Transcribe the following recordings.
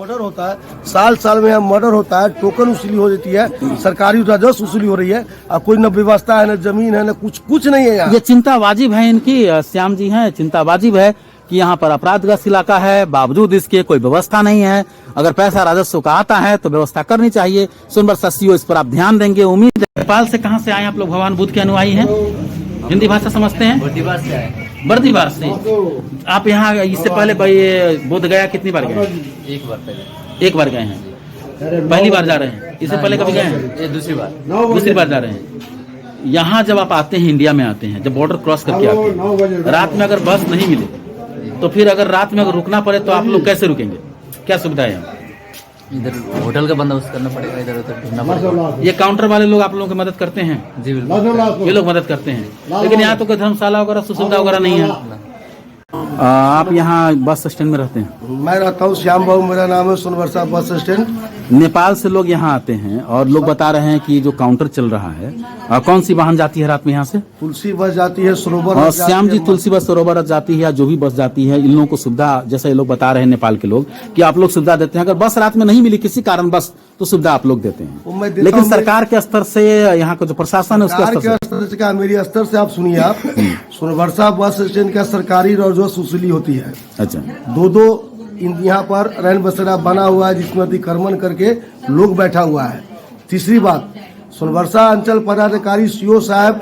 Murder होता है, साल साल में यहाँ मर्डर होता है, टोकन वसूली हो जाती है, सरकारी राजस्व वसूली हो रही है, और कोई न व्यवस्था है, न जमीन है, न कुछ नहीं है यहाँ। ये चिंता वाजिब है इनकी, श्याम जी हैं, चिंता वाजिब है कि यहाँ पर अपराधग्रस्त इलाका है, बावजूद इसके कोई व्यवस्था नहीं है। अगर पैसा राजस्व का आता है तो व्यवस्था करनी चाहिए। सोनबरसा सीओ इस पर आप ध्यान देंगे, उम्मीद है। नेपाल से कहाँ से आए आप लोग? भगवान बुद्ध के अनुयायी हैं, हिंदी भाषा समझते हैं? बर्दीवास से आए। बर्दीवास से। आप यहाँ इससे पहले बोध गया कितनी बार गए? एक बार पहले। एक बार गए हैं, पहली बार जा रहे हैं? इससे पहले कभी गए हैं? ये दूसरी बार जा रहे हैं। यहाँ जब आप आते हैं, इंडिया में आते हैं, जब बॉर्डर क्रॉस करके आते हैं, रात में अगर बस नहीं मिले तो फिर अगर रात में अगर रुकना पड़े तो आप लोग कैसे रुकेंगे? क्या सुविधा है? इधर होटल का बंदोबस्त करना पड़ेगा, इधर उधर ढूंढना पड़ेगा। ये काउंटर वाले लोग आप लोगों की मदद करते हैं? जी बिल्कुल, ये लोग मदद करते हैं, लेकिन यहाँ तो कोई धर्मशाला वगैरह सुविधा वगैरह नहीं है। आप यहाँ बस स्टैंड में रहते हैं? मैं रहता हूँ श्याम बाबू, मेरा नाम है, सोनबरसा बस स्टैंड। नेपाल से लोग यहाँ आते हैं और लोग बता रहे हैं कि जो काउंटर चल रहा है, कौन सी वाहन जाती है रात में यहाँ से? तुलसी बस जाती है, सरोवर और श्याम जी, तुलसी बस, सरोवर जाती है, या जो भी बस जाती है, इन लोगों को सुविधा, जैसा ये लोग बता रहे हैं नेपाल के लोग, कि आप लोग सुविधा देते हैं। अगर बस रात में नहीं मिली किसी कारण बस, तो सुविधा आप लोग देते हैं, लेकिन सरकार के स्तर से, यहाँ का जो प्रशासन है उसके स्तर से क्या, मेरी स्तर से आप सुनिए। आप सोनबरसा बस स्टैंड का सरकारी राजस्व वसूली होती है। अच्छा, दो यहाँ पर रैन बसेरा बना हुआ है, जिसमें अतिक्रमण करके लोग बैठा हुआ है। तीसरी बात, सोनबरसा अंचल पदाधिकारी सीओ साहब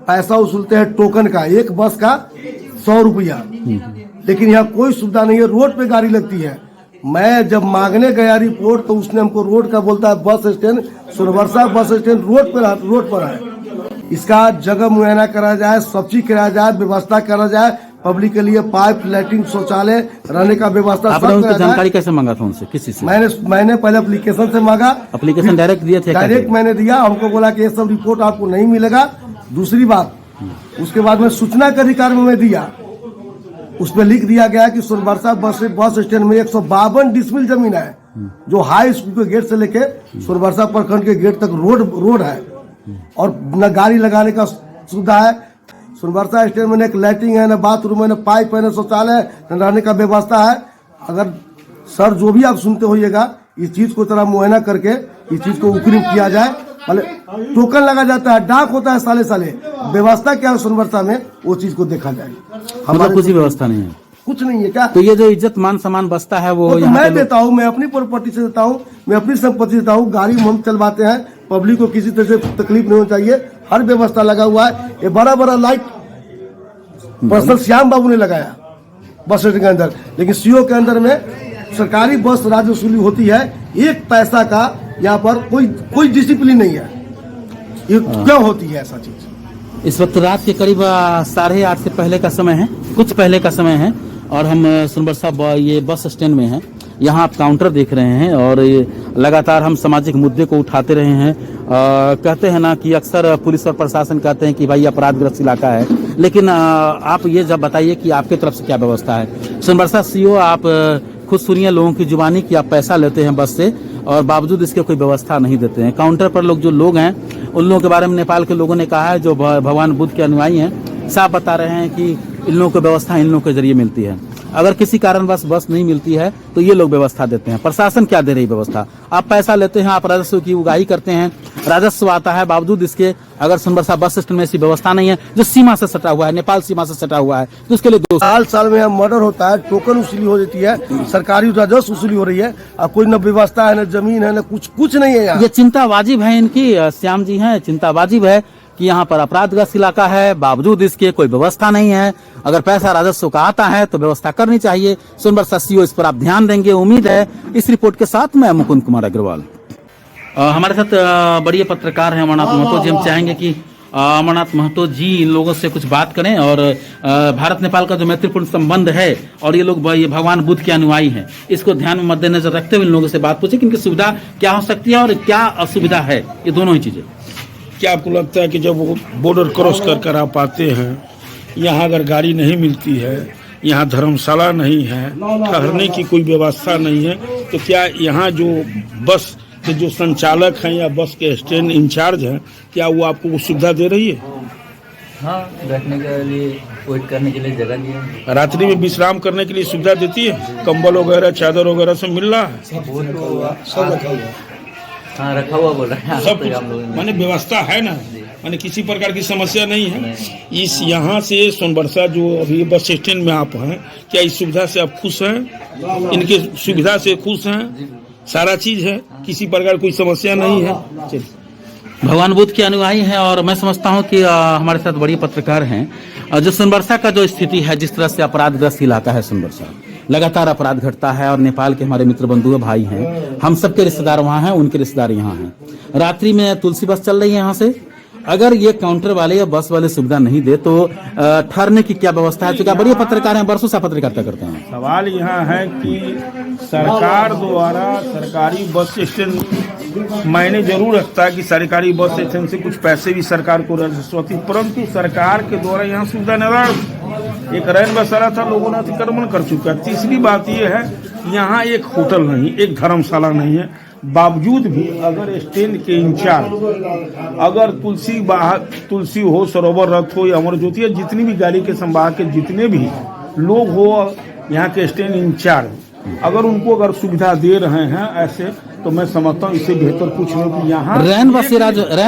पैसा वसूलते हैं टोकन का, एक बस का 100 रुपया, लेकिन यहाँ कोई सुविधा नहीं है। रोड पे गाड़ी लगती है। मैं जब मांगने गया रिपोर्ट तो उसने हमको रोड का बोलता है, bus stand Sonbarsa bus stand road पर है। इसका जगह मुआयना करा जाए, सब चीज कराया जाए, व्यवस्था करा जाए, पब्लिक के लिए पाइप, लैट्रिन, शौचालय, रहने का व्यवस्था। आपने उनसे जानकारी कैसे मांगा था? उनसे किसी से? मैंने पहले एप्लीकेशन से मांगा। एप्लीकेशन डायरेक्ट दिए थे? डायरेक्ट मैंने दिया। हमको बोला कि ये सब रिपोर्ट आपको नहीं मिलेगा। दूसरी बात, उसके बाद में सूचना के अधिकार में मैं दिया, उसमें लिख दिया गया कि सोनबरसा बस स्टैंड में 152 डिसमिल जमीन है, जो हाई स्कूल के गेट से लेके सोनबरसा प्रखंड के गेट तक रोड है, और न गाड़ी लगाने का सुविधा है। सोनबरसा स्टैंड में न एक लैट्रिन है, न बाथरूम है, न पाइप है, न शौचालय, न रहने का व्यवस्था है। अगर सर जो भी आप सुनते होइएगा, इस चीज को तरह मुआयना करके इस चीज को उकरीम किया जाए। पहले टोकन लगा जाता है, डाक होता है साले, व्यवस्था क्या है सोनबरसा में, वो चीज को देखा जाए। हमारा कुछ व्यवस्था नहीं है, कुछ नहीं है क्या? तो ये जो इज्जत मान सम्मान बचता है वो तो मैं देता हूँ, मैं अपनी प्रॉपर्टी से देता हूँ, मैं अपनी संपत्ति देता हूँ। गाड़ी हम चलवाते हैं, पब्लिक को किसी तरह से तकलीफ नहीं होनी चाहिए, हर व्यवस्था लगा हुआ है। ये बड़ा लाइट पर्सनल श्याम बाबू ने लगाया बस स्टैंड के अंदर, लेकिन सीओ के अंदर में सरकारी बस राजस्व वसूली होती है, एक पैसा का यहाँ पर कोई डिसिप्लिन नहीं है। ये क्यों होती है ऐसा चीज? इस वक्त रात के करीब 8:30 से पहले का समय है, कुछ पहले का समय है, और हम सोनबरसा ये बस स्टैंड में हैं। यहाँ आप काउंटर देख रहे हैं, और ये लगातार हम सामाजिक मुद्दे को उठाते रहे हैं। कहते हैं ना कि अक्सर पुलिस और प्रशासन कहते हैं कि भाई अपराधग्रस्त इलाका है, लेकिन आप ये जब बताइए कि आपके तरफ से क्या व्यवस्था है? सोनबरसा सीओ, आप खुद सुनिए लोगों की जुबानी कि आप पैसा लेते हैं बस से, और बावजूद इसके कोई व्यवस्था नहीं देते हैं। काउंटर पर जो लोग हैं, उन लोगों के बारे में नेपाल के लोगों ने कहा है, जो भगवान बुद्ध के अनुयायी हैं, साफ बता रहे हैं कि इन लोगों को व्यवस्था इन लोगों के जरिए मिलती है। अगर किसी कारण बस नहीं मिलती है तो ये लोग व्यवस्था देते हैं। प्रशासन क्या दे रही व्यवस्था? आप पैसा लेते हैं, आप राजस्व की उगाही करते हैं, राजस्व आता है, बावजूद इसके अगर सोनबरसा बस स्टैंड में ऐसी व्यवस्था नहीं है, जो सीमा से सटा हुआ है, नेपाल सीमा से सटा हुआ है, तो उसके लिए साल में मर्डर होता है, टोकन वसूली हो जाती है, सरकारी राजस्व वसूली हो रही है, और कोई न व्यवस्था है, न जमीन है, न कुछ नहीं है यहाँ। ये चिंता वाजिब है इनकी, श्याम जी हैं, चिंता वाजिब है कि यहाँ पर अपराधग्रस्त इलाका है, बावजूद इसके कोई व्यवस्था नहीं है। अगर पैसा राजस्व का आता है तो व्यवस्था करनी चाहिए। सोनबरसा सीओ इस पर आप ध्यान देंगे, उम्मीद है। इस रिपोर्ट के साथ मैं मुकुंद कुमार अग्रवाल। हमारे साथ बड़ी पत्रकार हैं अमरनाथ महतो जी। हम चाहेंगे कि अमरनाथ महतो जी इन लोगों से कुछ बात करें, और भारत नेपाल का जो मैत्रीपूर्ण संबंध है, और ये लोग ये भगवान बुद्ध के अनुयायी हैं, इसको ध्यान में मद्देनजर रखते हुए इन लोगों से बात पूछे कि इनकी सुविधा क्या हो सकती है और क्या असुविधा है, ये दोनों ही चीजें। क्या आपको लगता है कि जब वो बॉर्डर क्रॉस कर आप आते हैं, यहाँ अगर गाड़ी नहीं मिलती है, यहाँ धर्मशाला नहीं है, ठहरने की कोई व्यवस्था नहीं है, तो क्या यहाँ जो बस के जो संचालक हैं या बस के स्टैंड इंचार्ज हैं, क्या वो आपको वो सुविधा दे रही है? हाँ, बैठने के लिए वेट करने के लिए जगह दिया है। रात्रि में विश्राम करने के लिए सुविधा देती है, कंबल वगैरह चादर वगैरह सब मिल रहा है, वो तो हाँ रखा हुआ बोल रहे हैं सब तो आप कुछ लोगों ने। माने व्यवस्था है ना, माने किसी प्रकार की समस्या नहीं है। इस यहाँ से सोनबरसा जो अभी बस स्टैंड में आप हैं, क्या इस सुविधा से आप खुश हैं? इनके सुविधा से खुश हैं? सारा चीज है, किसी प्रकार कोई समस्या नहीं है। चलिए। भगवान बुद्ध के अनुयायी हैं और मैं समझता हूं कि हमारे साथ बड़ी पत्रकार हैं। जो सोनबरसा का जो स्थिति है, जिस तरह से अपराधग्रस्त इलाका है सोनबरसा, लगातार अपराध घटता है और नेपाल के हमारे मित्र बंधु भाई हैं, हम सबके रिश्तेदार वहाँ हैं, उनके रिश्तेदार यहाँ हैं। रात्रि में तुलसी बस चल रही है यहाँ से। अगर ये काउंटर वाले या बस वाले सुविधा नहीं दे तो ठहरने की क्या व्यवस्था है? चूंकि बड़ी पत्रकार हैं, वर्षों से पत्रकारिता करते हैं। सवाल यहाँ है कि सरकार द्वारा सरकारी बस स्टैंड मायने जरूर रखता है कि सरकारी बस स्टैंड से कुछ पैसे भी सरकार को राजस्व आती, परंतु सरकार के द्वारा यहाँ सुविधा नहीं। एक रैन बसेरा था, लोगों ने अतिक्रमण कर चुका है। तीसरी बात यह है, यहाँ एक होटल नहीं, एक धर्मशाला नहीं है। बावजूद भी अगर स्टैंड के इंचार्ज, अगर तुलसी हो, सरोवर रथ हो या अमर ज्योति, जितनी भी गाड़ी के संवाहक के जितने भी लोग हो, यहाँ के स्टैंड इंचार्ज अगर उनको अगर सुविधा दे रहे हैं ऐसे, तो मैं समझता हूँ इससे बेहतर कुछ नहीं कि यहाँ रैन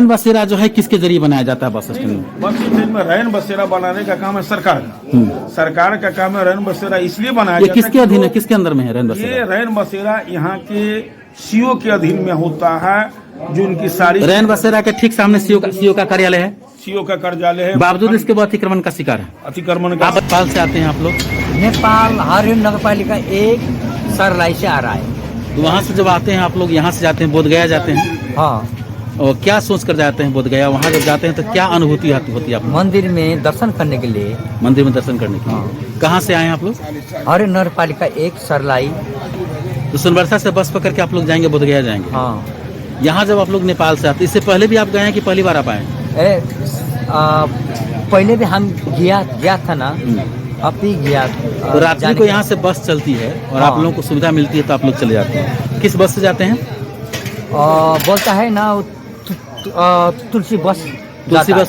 बसेरा जो है किसके जरिए बनाया जाता है बस स्टैंड में? बस स्टैंड में रैन बसेरा बनाने का काम है सरकार का। सरकार का काम है रैन बसेरा इसलिए बनाया ये जाता है। किसके अधीन है, किसके अंदर में है रैन बसेरा? ये रैन बसेरा यहाँ के सीओ के अधीन में होता है, जो उनकी सारी रैन बसेरा के ठीक सामने सीओ का कार्यालय है। सीओ का कार्यालय है। बावजूद इसके बाद अतिक्रमण का शिकार है। अतिक्रमण का आप नेपाल से आते हैं आप लोग? नेपाल हरिण नगर पालिका 1 सरलाई से आ रहा है। तो वहाँ से जब आते हैं आप लोग, यहाँ से जाते हैं बोधगया जाते हैं, हाँ, और क्या सोच कर जाते हैं बोधगया? वहाँ जब जाते हैं तो क्या अनुभूति होती है आप लोग? मंदिर में दर्शन करने के लिए। मंदिर में दर्शन करने के लिए। कहाँ से आए हैं आप लोग? हरिण नगर पालिका 1 सरलाई। तो सोनबरसा से बस पकड़ के आप लोग जाएंगे, बोधगया जाएंगे। हाँ, यहाँ जब आप लोग नेपाल से आते, इससे पहले भी आप गए हैं कि पहली बार आप आए हैं? पहले भी हम गया था ना, अब भी गया। तो रात्रि को यहाँ से बस चलती है और आप लोगों को सुविधा मिलती है तो आप लोग चले जाते हैं। किस बस से जाते हैं? बोलता है ना तुलसी बस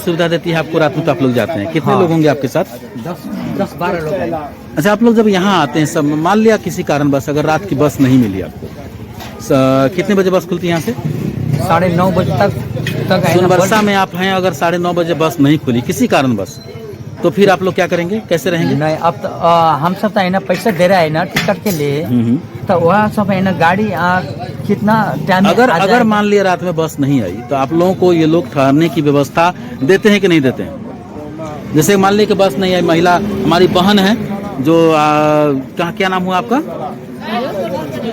सुविधा देती है आपको, रात में तो आप लोग जाते हैं। कितने हाँ। लोग होंगे आपके साथ? 10-12 लोग हैं। अच्छा, आप लोग जब यहाँ आते हैं, सब मान लिया किसी कारण बस अगर रात की बस नहीं मिली आपको, कितने बजे बस खुलती है यहाँ से? 9:30 बजे तक है ना। सोनबरसा में आप हैं, अगर 9:30 बजे बस नहीं खुली किसी कारण बस, तो फिर आप लोग क्या करेंगे, कैसे रहेंगे? नहीं, अब तो हम सब तो है ना पैसा दे रहा है ना टिकट के लिए, तो वह सब है ना गाड़ी कितना टाइम अगर मान लिया रात में बस नहीं आई तो आप लोगों को ये लोग ठहरने की व्यवस्था देते हैं कि नहीं देते हैं? जैसे मान लिया कि बस नहीं आई, महिला हमारी बहन है जो क्या नाम हुआ आपका?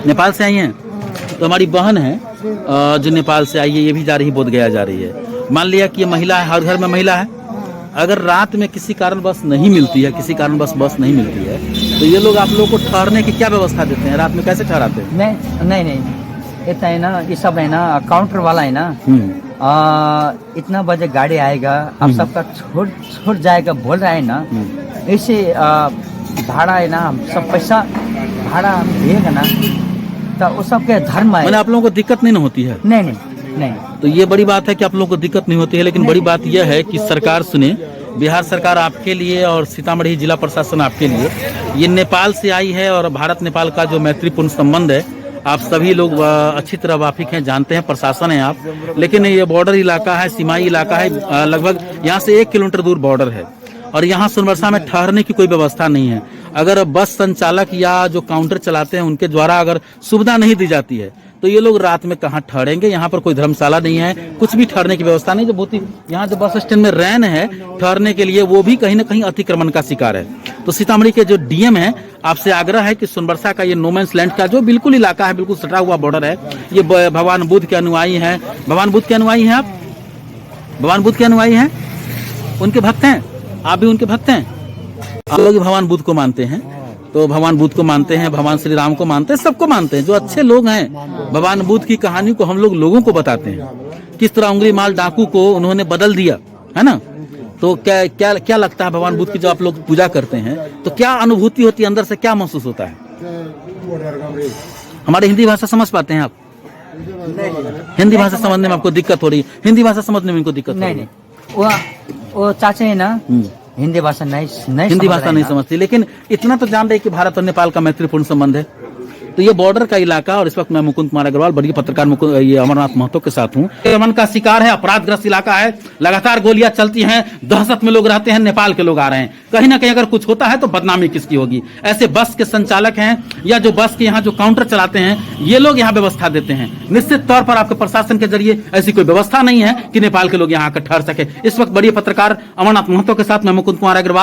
नेपाल से आई हैं, तो हमारी बहन है जो नेपाल से आई है, ये भी जा रही है, बोधगया जा रही है। मान लिया कि ये महिला है, हर घर में महिला है, अगर रात में किसी कारण बस नहीं मिलती है, किसी कारण बस नहीं मिलती है, तो ये लोग आप लोगों को ठहरने की क्या व्यवस्था देते हैं? रात में कैसे ठहराते हैं? नहीं, इतना है ना, ये सब है ना काउंटर वाला है ना, इतना बजे गाड़ी आएगा, आप सबका छोड़ जाएगा बोल रहा है ना, ऐसे भाड़ा है ना, सब पैसा भाड़ा देगा ना, तो वो सबके धर्म है। मैंने आप लोगों को दिक्कत नहीं होती है? नहीं। तो ये बड़ी बात है कि आप लोगों को दिक्कत नहीं होती है, लेकिन बड़ी बात यह है कि सरकार सुने, बिहार सरकार आपके लिए और सीतामढ़ी जिला प्रशासन आपके लिए, ये नेपाल से आई है और भारत नेपाल का जो मैत्रीपूर्ण संबंध है, आप सभी लोग अच्छी तरह वाकिफ हैं, जानते हैं, प्रशासन है आप, लेकिन ये बॉर्डर इलाका है, सीमाई इलाका है, लगभग यहाँ से 1 किलोमीटर दूर बॉर्डर है और यहाँ सोनबरसा में ठहरने की कोई व्यवस्था नहीं है। अगर बस संचालक या जो काउंटर चलाते हैं उनके द्वारा अगर सुविधा नहीं दी जाती है तो ये लोग रात में कहाँ ठहरेंगे? यहाँ पर कोई धर्मशाला नहीं है, कुछ भी ठहरने की व्यवस्था नहीं। जो बहुत ही यहाँ जो बस स्टैंड में रैन है ठहरने के लिए, वो भी कहीं ना कहीं अतिक्रमण का शिकार है। तो सीतामढ़ी के जो डीएम है, आपसे आग्रह है कि सोनबरसा का ये नोमैंस लैंड का जो बिल्कुल इलाका है, बिल्कुल सटा हुआ बॉर्डर है, ये भगवान बुद्ध के अनुयायी हैं। भगवान बुद्ध के अनुयायी हैं आप? भगवान बुद्ध के अनुयायी हैं? उनके भक्त हैं? आप भी उनके भक्त हैं? आप लोग भगवान बुद्ध को मानते हैं, तो भगवान बुद्ध को मानते हैं, भगवान श्री राम को मानते हैं, सबको मानते हैं। जो अच्छे लोग हैं, भगवान बुद्ध की कहानी को हम लोगों को बताते हैं, किस तरह उंगली माल डाकू को उन्होंने बदल दिया, है ना? तो क्या लगता है भगवान बुद्ध की जो आप लोग पूजा करते हैं, तो क्या अनुभूति होती है, अंदर से क्या महसूस होता है? हमारी हिंदी भाषा समझ पाते हैं आप? हिंदी भाषा समझने में आपको दिक्कत हो रही है? हिंदी भाषा समझने में इनको दिक्कत नहीं, वो चाचा है ना, हिंदी भाषा नहीं हिंदी समझ भाषा रहे नहीं ना। समझती, लेकिन इतना तो जान रहे कि भारत और नेपाल का मैत्रीपूर्ण संबंध है। तो ये बॉर्डर का इलाका, और इस वक्त मैं मुकुंद कुमार अग्रवाल, बड़ी पत्रकार ये अमरनाथ महतो के साथ हूँ। अमन का शिकार है, अपराधग्रस्त इलाका है, लगातार गोलियां चलती हैं, दहशत में लोग रहते हैं, नेपाल के लोग आ रहे हैं। कहीं ना कहीं अगर कुछ होता है तो बदनामी किसकी होगी? ऐसे बस के संचालक हैं या जो बस के यहाँ जो काउंटर चलाते हैं, ये लोग यहाँ व्यवस्था देते हैं। निश्चित तौर पर आपके प्रशासन के जरिए ऐसी कोई व्यवस्था नहीं है कि नेपाल के लोग यहाँ आकर ठहर सके। इस वक्त बड़ी पत्रकार अमरनाथ महतो के साथ मैं मुकुंद कुमार अग्रवाल।